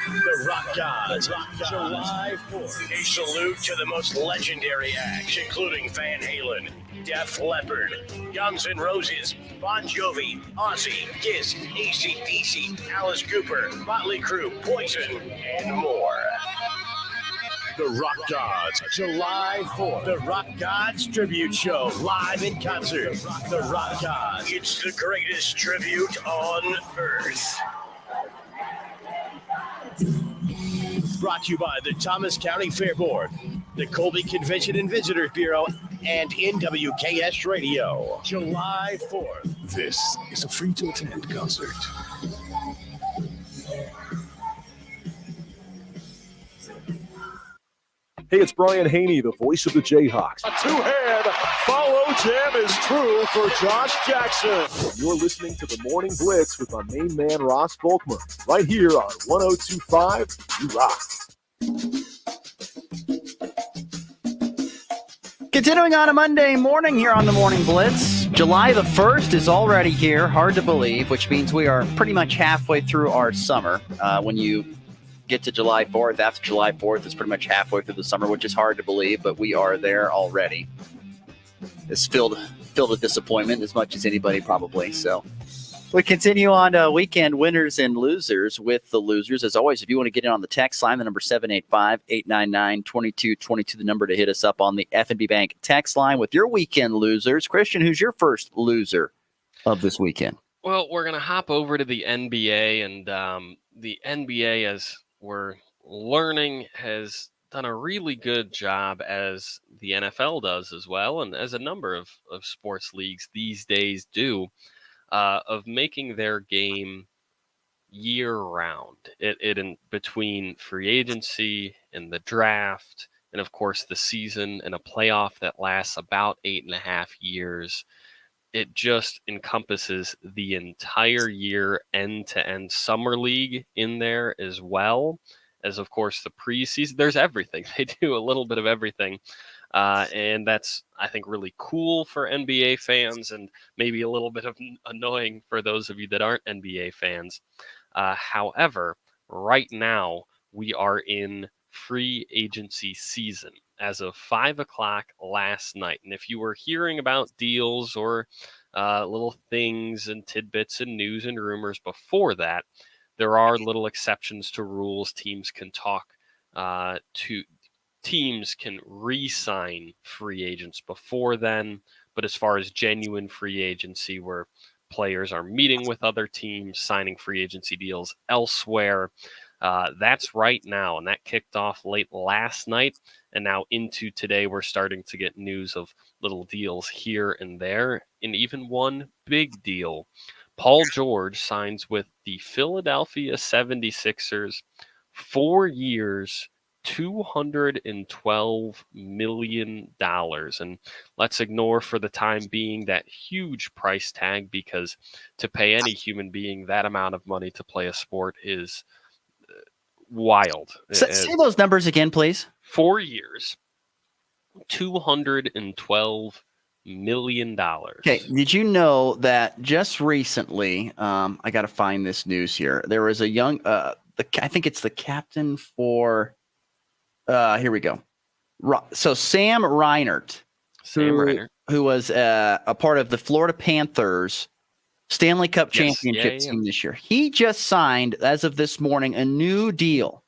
The Rock Gods, July 4th. A salute to the most legendary acts, including Van Halen, Def Leppard, Guns N' Roses, Bon Jovi, Ozzy, Kiss, AC/DC, Alice Cooper, Motley Crue, Poison, and more. The Rock Gods, July 4th. The Rock Gods Tribute Show, live in concert. The Rock Gods. It's the greatest tribute on Earth. Brought to you by the Thomas County Fair Board, the Colby Convention and Visitors Bureau, and NWKS Radio. July 4th. This is a free-to-attend concert. Hey, it's Brian Haney, the voice of the Jayhawks. A two-hand follow jam is true for Josh Jackson. You're listening to the Morning Blitz with my main man, Ross Volkmer, right here on 102.5 You Rock. Continuing on a Monday morning here on the Morning Blitz. July the 1st is already here, hard to believe, which means we are pretty much halfway through our summer. When you get to July 4th, after July 4th, it's pretty much halfway through the summer, which is hard to believe, but we are there already. It's filled with disappointment as much as anybody probably. So we continue on weekend winners and losers with the losers. As always, if you want to get in on the text line, the number 785-899-2222, the number to hit us up on the F&B Bank text line with your weekend losers. Christian, who's your first loser of this weekend? Well, we're going to hop over to the NBA, and the NBA, as we're learning, has done a really good job, as the NFL does as well, and as a number of sports leagues these days do, of making their game year-round. It in between free agency and the draft, and of course the season, and a playoff that lasts about 8.5 years. It just encompasses the entire year, end-to-end summer league in there, as well as, of course, the preseason. There's everything. They do a little bit of everything. And that's, I think, really cool for NBA fans, and maybe a little bit of annoying for those of you that aren't NBA fans. However, right now, we are in free agency season as of 5 o'clock last night. And if you were hearing about deals or little things and tidbits and news and rumors before that, there are little exceptions to rules. Teams can teams can re-sign free agents before then. But as far as genuine free agency, where players are meeting with other teams, signing free agency deals elsewhere, that's right now, and that kicked off late last night, and now into today we're starting to get news of little deals here and there, and even one big deal. Paul George signs with the Philadelphia 76ers, 4 years, $212 million. And let's ignore for the time being that huge price tag, because to pay any human being that amount of money to play a sport is wild. Say those numbers again, please. 4 years, $212 million. Okay, did you know that just recently, I got to find this news here, there was a young, I think it's the captain for, here we go. So Sam Reinert, who was a part of the Florida Panthers Stanley Cup championship team this year. He just signed, as of this morning, a new deal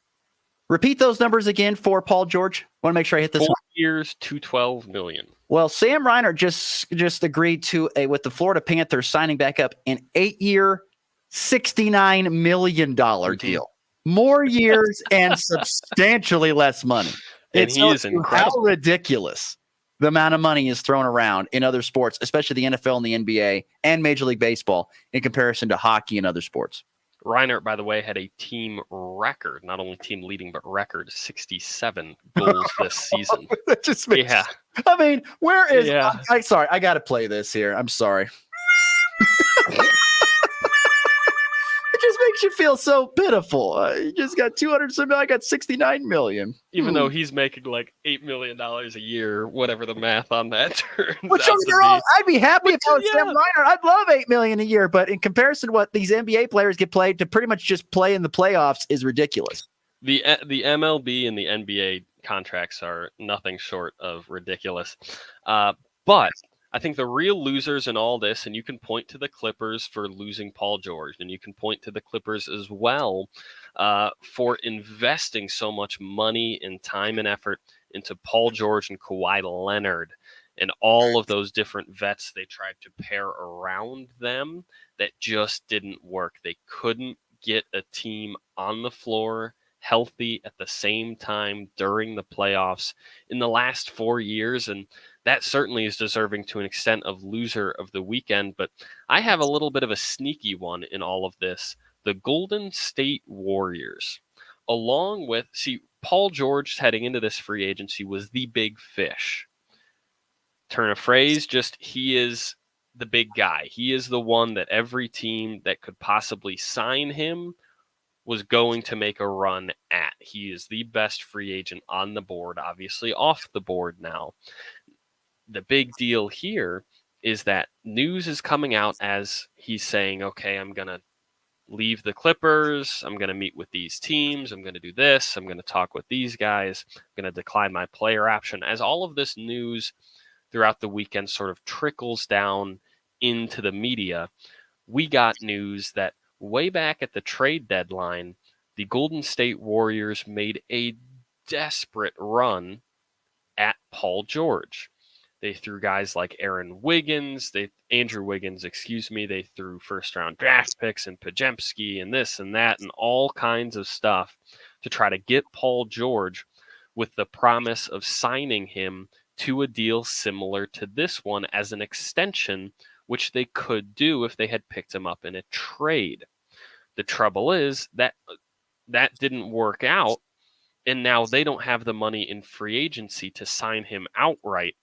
Repeat those numbers again for Paul George. Want to make sure I hit this 4 one. years, $212 million. Well, Sam Reiner just agreed to with the Florida Panthers signing back up an 8-year, $69 million deal. More years and substantially less money. And he is incredible. How ridiculous the amount of money is thrown around in other sports, especially the NFL and the NBA and Major League Baseball in comparison to hockey and other sports. Reiner, by the way, had a team record, not only team leading, but record 67 goals this season. That just makes, I mean, where is, I'm sorry, I got to play this here. I'm sorry. It just makes you feel so pitiful. You just got 200 some million, I got 69 million. Even though he's making like $8 million a year, whatever the math on that turns Which out to be. I'd be happy if I was Sam Reiner. I'd love $8 million a year, but in comparison to what these NBA players get paid to pretty much just play in the playoffs is ridiculous. The MLB and the NBA contracts are nothing short of ridiculous. But I think the real losers in all this, and you can point to the Clippers for losing Paul George, and you can point to the Clippers as well for investing so much money and time and effort into Paul George and Kawhi Leonard and all of those different vets they tried to pair around them that just didn't work. They couldn't get a team on the floor healthy at the same time during the playoffs in the last 4 years, and that certainly is deserving to an extent of loser of the weekend. But I have a little bit of a sneaky one in all of this. The Golden State Warriors, along with, Paul George heading into this free agency was the big fish. Turn of phrase, just he is the big guy. He is the one that every team that could possibly sign him was going to make a run at. He is the best free agent on the board, obviously off the board now. The big deal here is that news is coming out as he's saying, okay, I'm going to leave the Clippers. I'm going to meet with these teams. I'm going to do this. I'm going to talk with these guys. I'm going to decline my player option. As all of this news throughout the weekend sort of trickles down into the media, we got news that way back at the trade deadline, the Golden State Warriors made a desperate run at Paul George. They threw guys like Andrew Wiggins, they threw first-round draft picks and Pajemski and this and that and all kinds of stuff to try to get Paul George with the promise of signing him to a deal similar to this one as an extension, which they could do if they had picked him up in a trade. The trouble is that didn't work out, and now they don't have the money in free agency to sign him outright.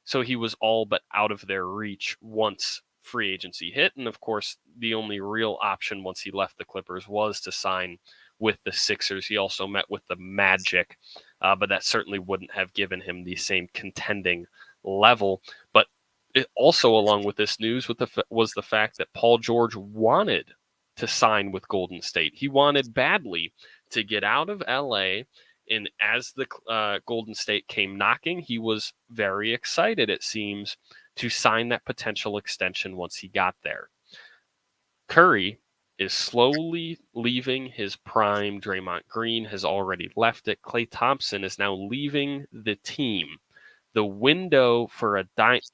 So he was all but out of their reach once free agency hit. And of course, the only real option once he left the Clippers was to sign with the Sixers. He also met with the Magic, but that certainly wouldn't have given him the same contending level. But it also, along with this news, was the fact that Paul George wanted to sign with Golden State. He wanted badly to get out of LA. And as the Golden State came knocking, he was very excited, it seems, to sign that potential extension once he got there. Curry is slowly leaving his prime. Draymond Green has already left it. Klay Thompson is now leaving the team. The window for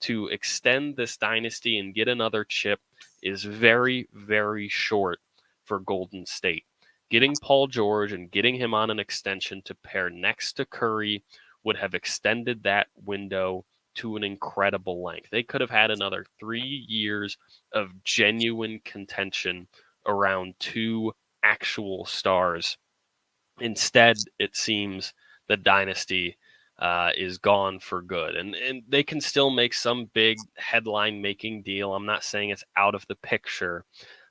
to extend this dynasty and get another chip is very, very short for Golden State. Getting Paul George and getting him on an extension to pair next to Curry would have extended that window to an incredible length. They could have had another 3 years of genuine contention around two actual stars. Instead, it seems the dynasty is gone for good. And they can still make some big headline-making deal. I'm not saying it's out of the picture.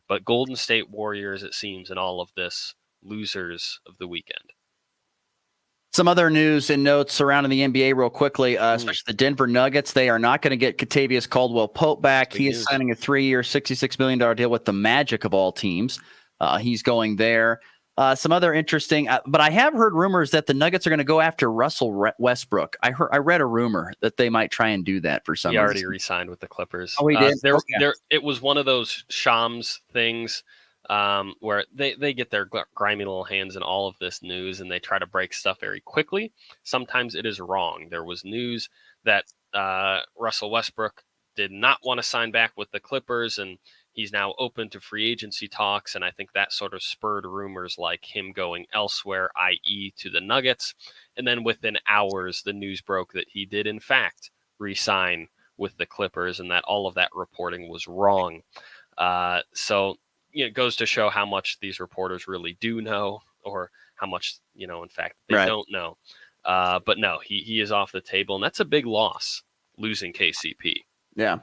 But Golden State Warriors, it seems, in all of this, losers of the weekend. Some other news and notes surrounding the NBA real quickly, especially the Denver Nuggets. They are not going to get Kentavious Caldwell-Pope back. He is signing a 3-year, $66 million deal with the Magic of all teams. He's going there. Some other interesting, but I have heard rumors that the Nuggets are going to go after Russell Westbrook. I read a rumor that they might try and do that for some reason. He already re-signed with the Clippers. Oh, he did? It was one of those Shams things. where they get their grimy little hands in all of this news and they try to break stuff very quickly. Sometimes it is wrong. There was news that Russell Westbrook did not want to sign back with the Clippers, and he's now open to free agency talks, and I think that sort of spurred rumors like him going elsewhere, i.e. to the Nuggets. And then within hours, the news broke that he did, in fact, re-sign with the Clippers, and that all of that reporting was wrong. So it goes to show how much these reporters really do know, or how much, in fact, they don't know. But no, he is off the table, and that's a big loss, losing KCP. Yeah.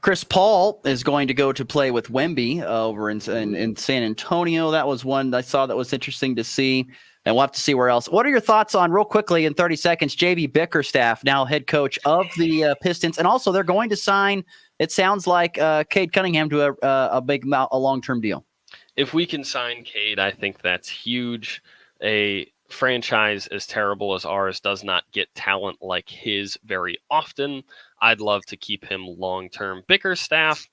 Chris Paul is going to go to play with Wemby over in San Antonio. That was one I saw that was interesting to see, and we'll have to see where else. What are your thoughts on, real quickly in 30 seconds, J.B. Bickerstaff, now head coach of the Pistons, and also they're going to sign, it sounds like, Cade Cunningham to a long-term deal. If we can sign Cade, I think that's huge. A franchise as terrible as ours does not get talent like his very often. I'd love to keep him long-term. Bickerstaff,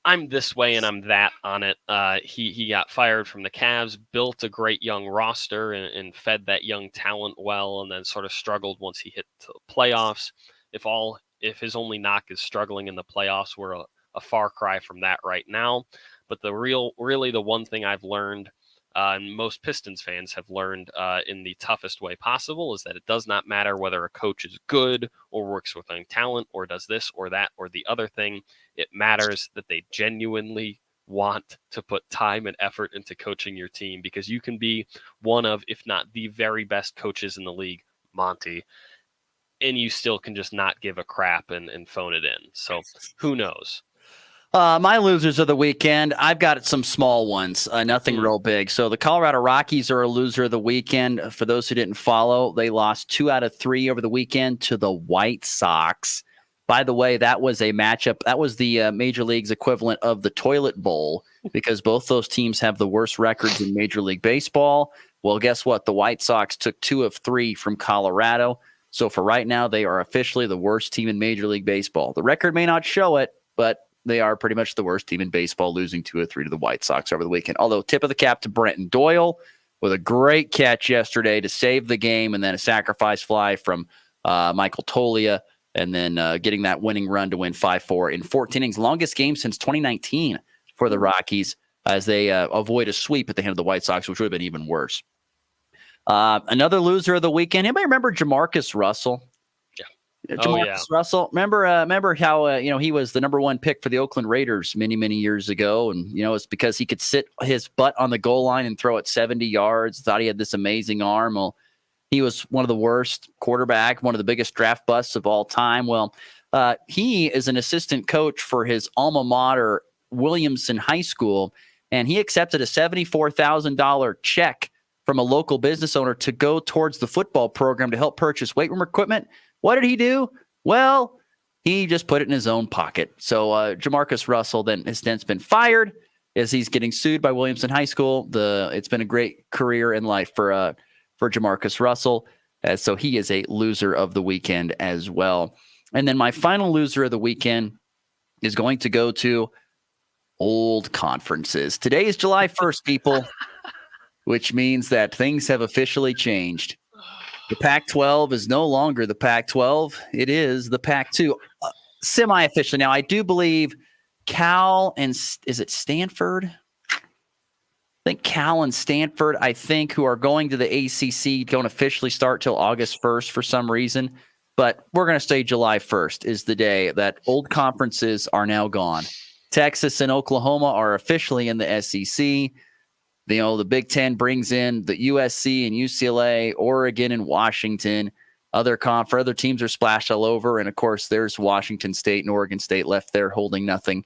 I'm this way and I'm that on it. He got fired from the Cavs, built a great young roster and fed that young talent well, and then sort of struggled once he hit the playoffs. If his only knock is struggling in the playoffs, we're a far cry from that right now. But really the one thing I've learned, and most Pistons fans have learned in the toughest way possible, is that it does not matter whether a coach is good or works with young talent or does this or that or the other thing. It matters that they genuinely want to put time and effort into coaching your team, because you can be one of, if not the very best coaches in the league, Monty, and you still can just not give a crap and phone it in. So who knows? My losers of the weekend, I've got some small ones, nothing real big. So the Colorado Rockies are a loser of the weekend. For those who didn't follow, they lost 2 out of 3 over the weekend to the White Sox. By the way, that was a matchup. That was the Major League's equivalent of the Toilet Bowl, because both those teams have the worst records in Major League Baseball. Well, guess what? The White Sox took 2 of 3 from Colorado. So for right now, they are officially the worst team in Major League Baseball. The record may not show it, but they are pretty much the worst team in baseball, losing 2 of 3 to the White Sox over the weekend. Although, tip of the cap to Brenton Doyle with a great catch yesterday to save the game, and then a sacrifice fly from Michael Tolia, and then getting that winning run to win 5-4 in 14 innings. Longest game since 2019 for the Rockies, as they avoid a sweep at the hand of the White Sox, which would have been even worse. Another loser of the weekend. Anybody remember Jamarcus Russell? Jamarcus Russell. Remember how he was the number 1 pick for the Oakland Raiders many years ago, and it's because he could sit his butt on the goal line and throw it 70 yards. Thought he had this amazing arm. Well, he was one of the worst quarterback, one of the biggest draft busts of all time. Well, he is an assistant coach for his alma mater, Williamson High School, and he accepted a $74,000 check from a local business owner to go towards the football program to help purchase weight room equipment. What did he do? Well, he just put it in his own pocket. So Jamarcus Russell has been fired as he's getting sued by Williamson High School. It's been a great career in life for Jamarcus Russell. So he is a loser of the weekend as well. And then my final loser of the weekend is going to go to old conferences. Today is July 1st, people, which means that things have officially changed. The Pac-12 is no longer the Pac-12. It is the Pac-2, semi-officially. Now, I do believe Cal and is it Stanford? I think Cal and Stanford, who are going to the ACC, don't officially start till August 1st for some reason. But we're going to say July 1st is the day that old conferences are now gone. Texas and Oklahoma are officially in the SEC. The Big Ten brings in the USC and UCLA, Oregon and Washington. Other teams are splashed all over. And, of course, there's Washington State and Oregon State left there holding nothing.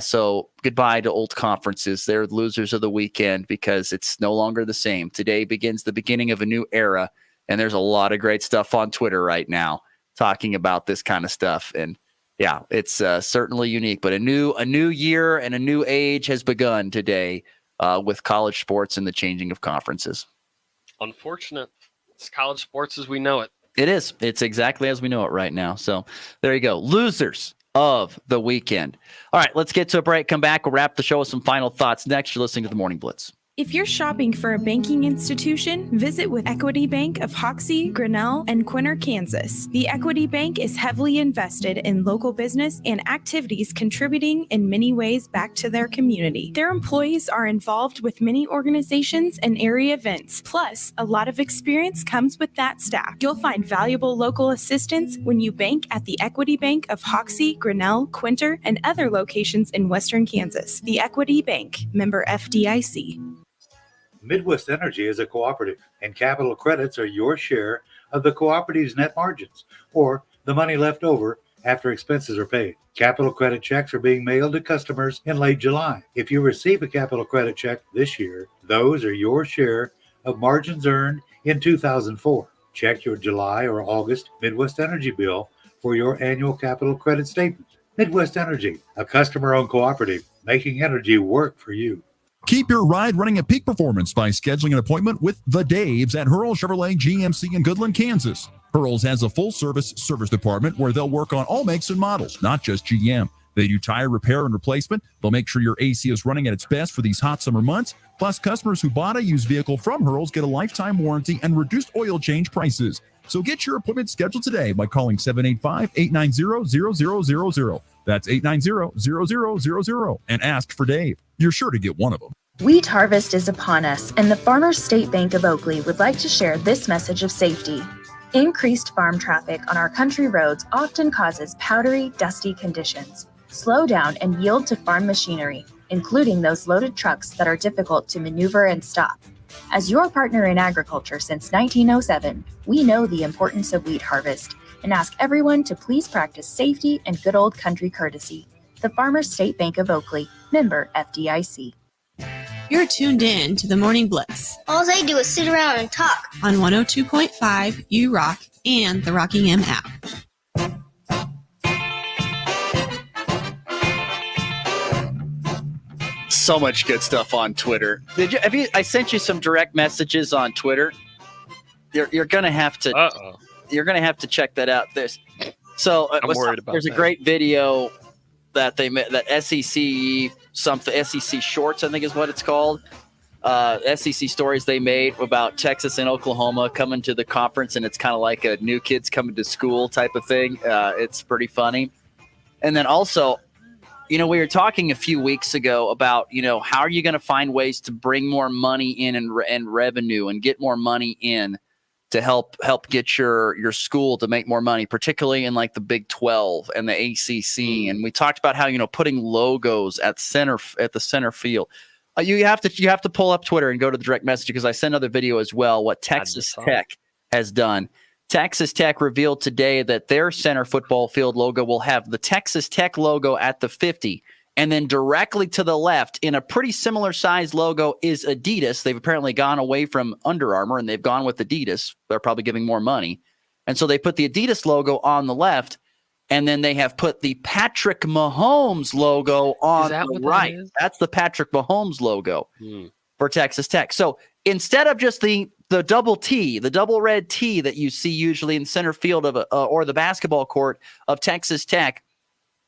So goodbye to old conferences. They're losers of the weekend because it's no longer the same. Today begins the beginning of a new era. And there's a lot of great stuff on Twitter right now talking about this kind of stuff. And, yeah, it's certainly unique. But a new year and a new age has begun today. With college sports and the changing of conferences. Unfortunate. It's college sports as we know it. It is. It's exactly as we know it right now. So there you go. Losers of the weekend. All right, let's get to a break. Come back. We'll wrap the show with some final thoughts. Next, you're listening to the Morning Blitz. If you're shopping for a banking institution, visit with Equity Bank of Hoxie, Grinnell, and Quinter, Kansas. The Equity Bank is heavily invested in local business and activities contributing in many ways back to their community. Their employees are involved with many organizations and area events. Plus, a lot of experience comes with that staff. You'll find valuable local assistance when you bank at the Equity Bank of Hoxie, Grinnell, Quinter, and other locations in Western Kansas. The Equity Bank, member FDIC. Midwest Energy is a cooperative, and capital credits are your share of the cooperative's net margins, or the money left over after expenses are paid. Capital credit checks are being mailed to customers in late July. If you receive a capital credit check this year, those are your share of margins earned in 2004. Check your July or August Midwest Energy bill for your annual capital credit statement. Midwest Energy, a customer-owned cooperative, making energy work for you. Keep your ride running at peak performance by scheduling an appointment with the Daves at Hurl Chevrolet GMC in Goodland, Kansas. Hurl's has a full-service service department where they'll work on all makes and models, not just GM. They do tire repair and replacement. They'll make sure your AC is running at its best for these hot summer months. Plus, customers who bought a used vehicle from Hurl's get a lifetime warranty and reduced oil change prices. So get your appointment scheduled today by calling 785-890-0000. That's 890-0000 and ask for Dave. You're sure to get one of them. Wheat harvest is upon us, and the Farmers State Bank of Oakley would like to share this message of safety. Increased farm traffic on our country roads often causes powdery, dusty conditions. Slow down and yield to farm machinery, including those loaded trucks that are difficult to maneuver and stop. As your partner in agriculture since 1907, we know the importance of wheat harvest and ask everyone to please practice safety and good old country courtesy. The Farmers State Bank of Oakley, member FDIC. You're tuned in to the Morning Blitz. All they do is sit around and talk. On 102.5 U Rock and the Rocking M app. So much good stuff on Twitter. I sent you some direct messages on Twitter. You're gonna have to. You're gonna have to check that out. I'm worried about. There's a great video that they made, that SEC Shorts, I think is what it's called. SEC stories they made about Texas and Oklahoma coming to the conference, and it's kind of like a new kids coming to school type of thing. It's pretty funny. And then also, we were talking a few weeks ago about, how are you going to find ways to bring more money in and revenue and get more money in to help get your school to make more money, particularly in like the Big 12 and the ACC. And we talked about how, putting logos at the center field. You have to pull up Twitter and go to the direct message, because I sent another video as well, what Texas Tech has done. Texas Tech revealed today that their center football field logo will have the Texas Tech logo at the 50. And then directly to the left, in a pretty similar size logo, is Adidas. They've apparently gone away from Under Armour and they've gone with Adidas. They're probably giving more money. And so they put the Adidas logo on the left, and then they have put the Patrick Mahomes logo on the right. That's the Patrick Mahomes logo for Texas Tech. So instead of just the double T, the double red T that you see usually in center field of or the basketball court of Texas Tech,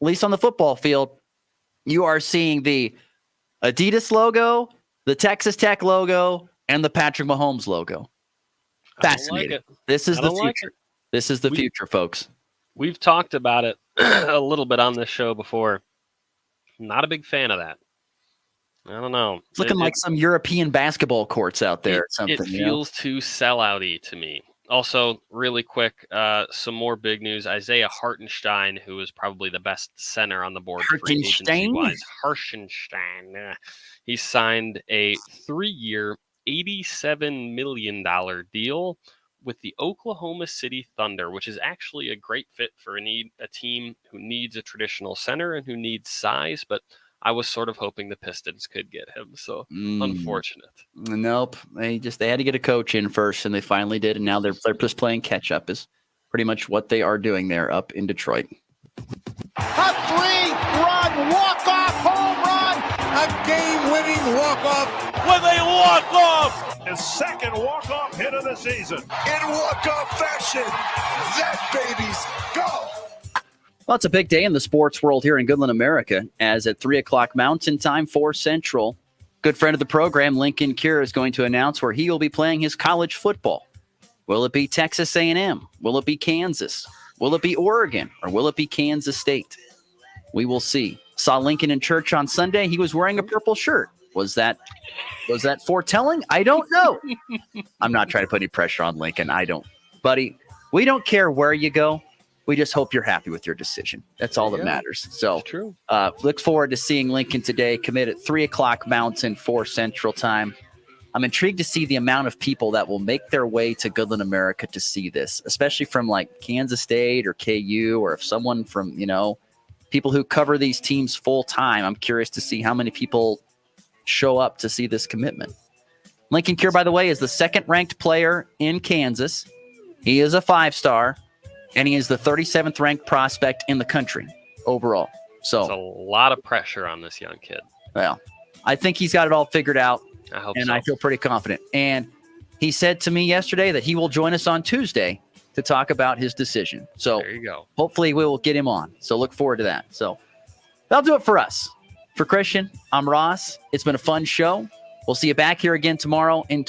at least on the football field, you are seeing the Adidas logo, the Texas Tech logo, and the Patrick Mahomes logo. Fascinating. This is the future. This is the future, folks. We've talked about it a little bit on this show before. Not a big fan of that. I don't know. It's looking like some European basketball courts out there or something. It feels too sellout-y to me. Also, really quick, some more big news. Isaiah Hartenstein, who is probably the best center on the board for agency-wise. Hartenstein. He signed a 3-year, $87 million deal with the Oklahoma City Thunder, which is actually a great fit for a team who needs a traditional center and who needs size, but I was sort of hoping the Pistons could get him, so unfortunate. Nope. They had to get a coach in first, and they finally did, and now they're just playing catch-up is pretty much what they are doing there up in Detroit. A 3-run walk-off home run! A game-winning walk-off with a walk-off! His second walk-off hit of the season. In walk-off fashion, that baby's go! Well, it's a big day in the sports world here in Goodland, America, as at 3 o'clock Mountain Time, 4 Central, good friend of the program, Lincoln Cure, is going to announce where he will be playing his college football. Will it be Texas A&M? Will it be Kansas? Will it be Oregon? Or will it be Kansas State? We will see. Saw Lincoln in church on Sunday. He was wearing a purple shirt. Was that foretelling? I don't know. I'm not trying to put any pressure on Lincoln. I don't. Buddy, we don't care where you go. We just hope you're happy with your decision. That's all that matters. So true. Look forward to seeing Lincoln today, commit at 3 o'clock Mountain, 4 Central Time. I'm intrigued to see the amount of people that will make their way to Goodland, America to see this, especially from like Kansas State or KU, or if someone from, people who cover these teams full time. I'm curious to see how many people show up to see this commitment. Lincoln Cure, by the way, is the second-ranked player in Kansas. He is a 5-star, and he is the 37th ranked prospect in the country overall. So it's a lot of pressure on this young kid. Well, I think he's got it all figured out. I hope and so. I feel pretty confident. And he said to me yesterday that he will join us on Tuesday to talk about his decision. So there you go. Hopefully we will get him on. So look forward to that. So that'll do it for us. For Christian, I'm Ross. It's been a fun show. We'll see you back here again tomorrow in